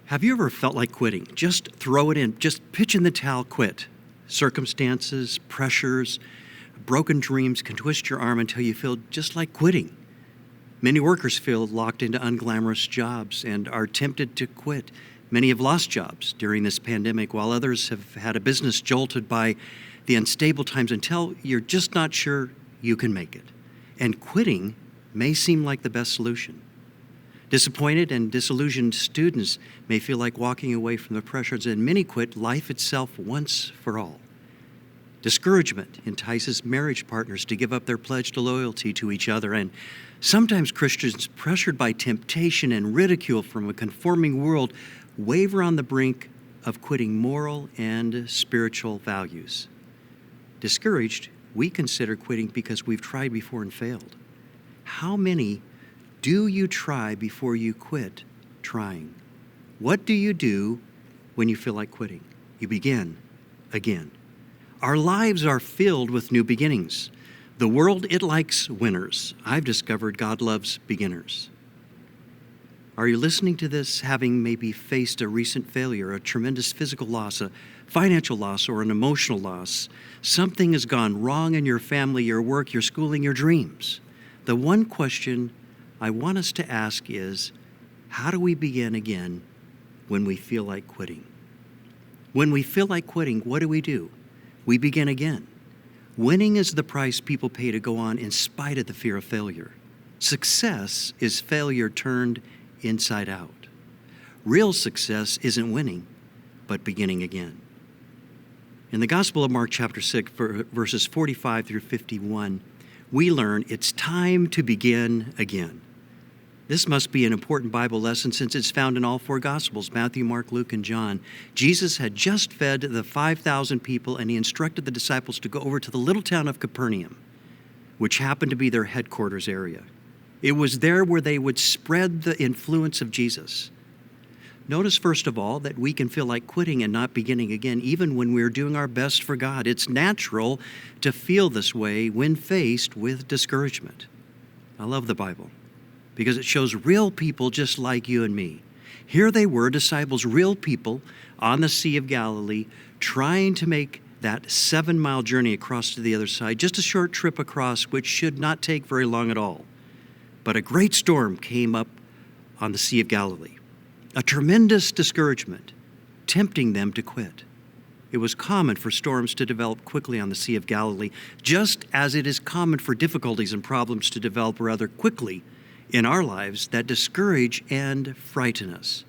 Have you ever felt like quitting? Just throw it in, just pitch in the towel, quit. Circumstances, pressures, broken dreams can twist your arm until you feel just like quitting. Many workers feel locked into unglamorous jobs and are tempted to quit. Many have lost jobs during this pandemic, while others have had a business jolted by the unstable times until you're just not sure you can make it. And quitting may seem like the best solution. Disappointed and disillusioned students may feel like walking away from the pressures, and many quit life itself once for all. Discouragement entices marriage partners to give up their pledge to loyalty to each other, and sometimes Christians, pressured by temptation and ridicule from a conforming world, waver on the brink of quitting moral and spiritual values. Discouraged, we consider quitting because we've tried before and failed. How many do you try before you quit trying? What do you do when you feel like quitting? You begin again. Our lives are filled with new beginnings. The world, it likes winners. I've discovered God loves beginners. Are you listening to this having maybe faced a recent failure, a tremendous physical loss, a financial loss, or an emotional loss? Something has gone wrong in your family, your work, your schooling, your dreams. The one question I want us to ask is, how do we begin again when we feel like quitting? When we feel like quitting, what do? We begin again. Winning is the price people pay to go on in spite of the fear of failure. Success is failure turned inside out. Real success isn't winning, but beginning again. In the Gospel of Mark chapter 6, verses 45 through 51, we learn it's time to begin again. This must be an important Bible lesson since it's found in all four Gospels, Matthew, Mark, Luke, and John. Jesus had just fed the 5,000 people, and he instructed the disciples to go over to the little town of Capernaum, which happened to be their headquarters area. It was there where they would spread the influence of Jesus. Notice, first of all, that we can feel like quitting and not beginning again, even when we're doing our best for God. It's natural to feel this way when faced with discouragement. I love the Bible because it shows real people just like you and me. Here they were, disciples, real people on the Sea of Galilee, trying to make that 7-mile journey across to the other side, just a short trip across, which should not take very long at all. But a great storm came up on the Sea of Galilee, a tremendous discouragement, tempting them to quit. It was common for storms to develop quickly on the Sea of Galilee, just as it is common for difficulties and problems to develop rather quickly in our lives that discourage and frighten us.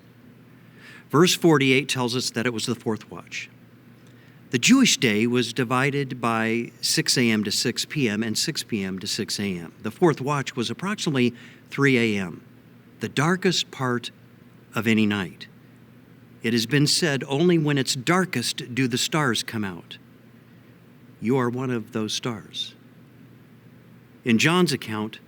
Verse 48 tells us that it was the fourth watch. The Jewish day was divided by 6 a.m. to 6 p.m. and 6 p.m. to 6 a.m. The fourth watch was approximately 3 a.m., the darkest part of any night. It has been said only when it's darkest do the stars come out. You are one of those stars. In John's account,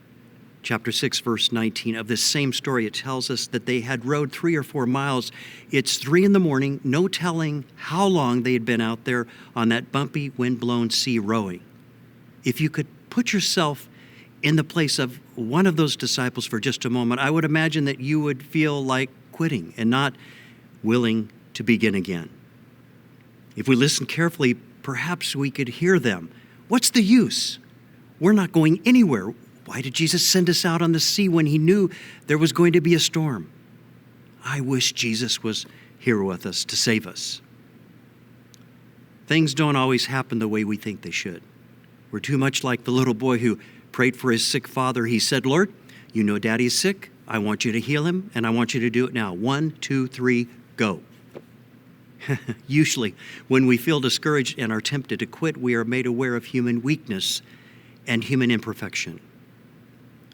chapter 6, verse 19 of this same story, it tells us that they had rowed 3 or 4 miles. It's 3 a.m, no telling how long they had been out there on that bumpy, wind-blown sea rowing. If you could put yourself in the place of one of those disciples for just a moment, I would imagine that you would feel like quitting and not willing to begin again. If we listen carefully, perhaps we could hear them. What's the use? We're not going anywhere. Why did Jesus send us out on the sea when he knew there was going to be a storm? I wish Jesus was here with us to save us. Things don't always happen the way we think they should. We're too much like the little boy who prayed for his sick father. He said, Lord, you know Daddy is sick. I want you to heal him, and I want you to do it now. 1, 2, 3, go. Usually, when we feel discouraged and are tempted to quit, we are made aware of human weakness and human imperfection.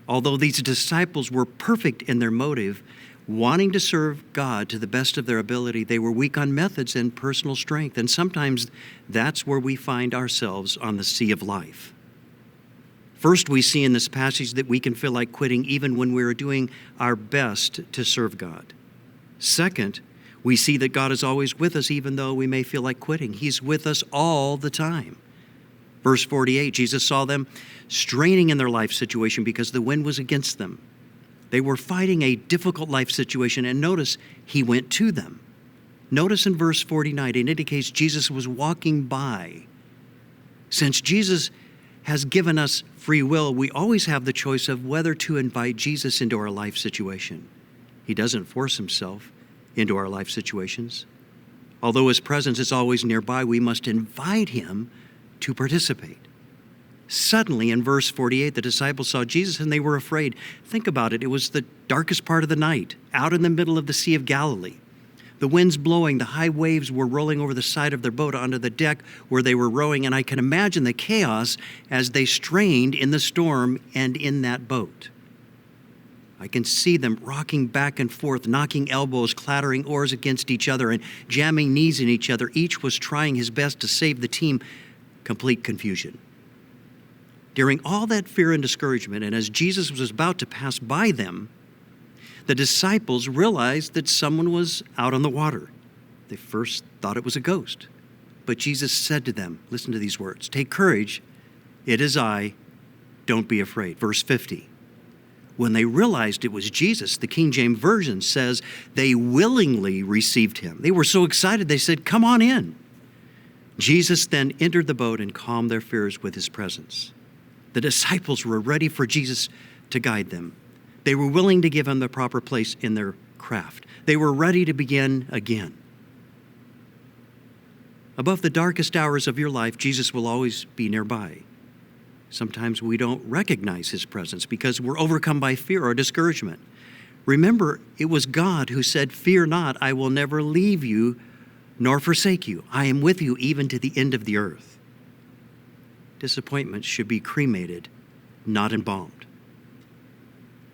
Although these disciples were perfect in their motive, wanting to serve God to the best of their ability, they were weak on methods and personal strength. And sometimes that's where we find ourselves on the sea of life. First, we see in this passage that we can feel like quitting even when we're doing our best to serve God. Second, we see that God is always with us even though we may feel like quitting. He's with us all the time. Verse 48, Jesus saw them straining in their life situation because the wind was against them. They were fighting a difficult life situation, and notice he went to them. Notice in verse 49, it indicates Jesus was walking by. Since Jesus has given us free will, we always have the choice of whether to invite Jesus into our life situation. He doesn't force himself into our life situations. Although his presence is always nearby, we must invite him to participate. Suddenly, in verse 48, the disciples saw Jesus and they were afraid. Think about it. It was the darkest part of the night, out in the middle of the Sea of Galilee. The wind's blowing, the high waves were rolling over the side of their boat onto the deck where they were rowing, and I can imagine the chaos as they strained in the storm and in that boat. I can see them rocking back and forth, knocking elbows, clattering oars against each other, and jamming knees in each other. Each was trying his best to save the team. Complete confusion. During all that fear and discouragement, and as Jesus was about to pass by them, the disciples realized that someone was out on the water. They first thought it was a ghost. But Jesus said to them, listen to these words, "Take courage, it is I, don't be afraid." Verse 50. When they realized it was Jesus, the King James Version says they willingly received him. They were so excited, they said, "Come on in." Jesus then entered the boat and calmed their fears with his presence. The disciples were ready for Jesus to guide them. They were willing to give him the proper place in their craft. They were ready to begin again. Above the darkest hours of your life, Jesus will always be nearby. Sometimes we don't recognize his presence because we're overcome by fear or discouragement. Remember, it was God who said, "Fear not, I will never leave you nor forsake you. I am with you even to the end of the earth." Disappointments should be cremated, not embalmed.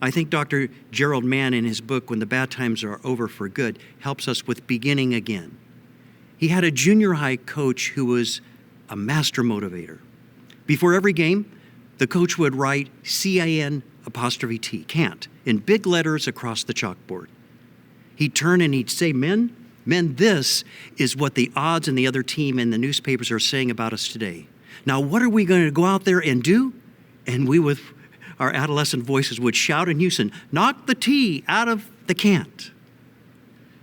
I think Dr. Gerald Mann, in his book, When the Bad Times Are Over for Good, helps us with beginning again. He had a junior high coach who was a master motivator. Before every game, the coach would write C-A-N', can't, in big letters across the chalkboard. He'd turn and he'd say, men, this is what the odds and the other team and the newspapers are saying about us today. Now, what are we going to go out there and do? And we, with our adolescent voices, would shout in unison, "Knock the T out of the can't."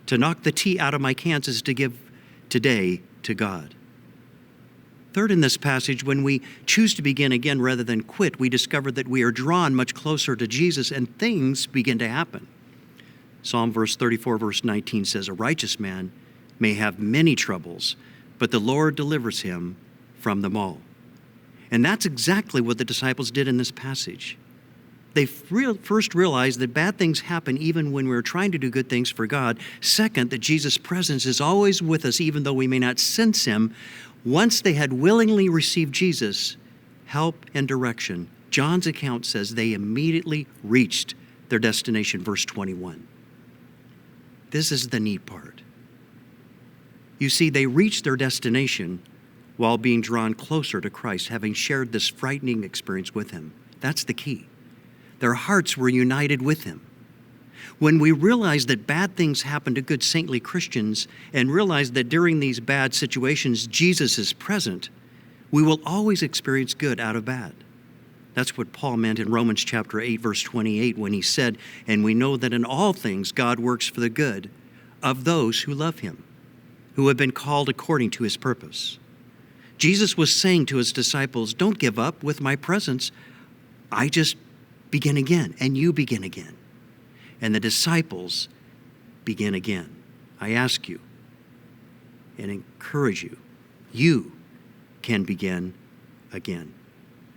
To knock the T out of my can'ts is to give today to God. Third, in this passage, when we choose to begin again rather than quit, we discover that we are drawn much closer to Jesus and things begin to happen. Psalm verse 34, verse 19 says, "A righteous man may have many troubles, but the Lord delivers him from them all." And that's exactly what the disciples did in this passage. They first realized that bad things happen even when we're trying to do good things for God. Second, that Jesus' presence is always with us even though we may not sense him. Once they had willingly received Jesus' help and direction, John's account says they immediately reached their destination, verse 21. This is the neat part. You see, they reached their destination while being drawn closer to Christ, having shared this frightening experience with him. That's the key. Their hearts were united with him. When we realize that bad things happen to good saintly Christians and realize that during these bad situations, Jesus is present, we will always experience good out of bad. That's what Paul meant in Romans chapter 8, verse 28, when he said, "And we know that in all things God works for the good of those who love him, who have been called according to his purpose." Jesus was saying to his disciples, don't give up with my presence. I just begin again, and you begin again. And the disciples begin again. I ask you and encourage you, you can begin again.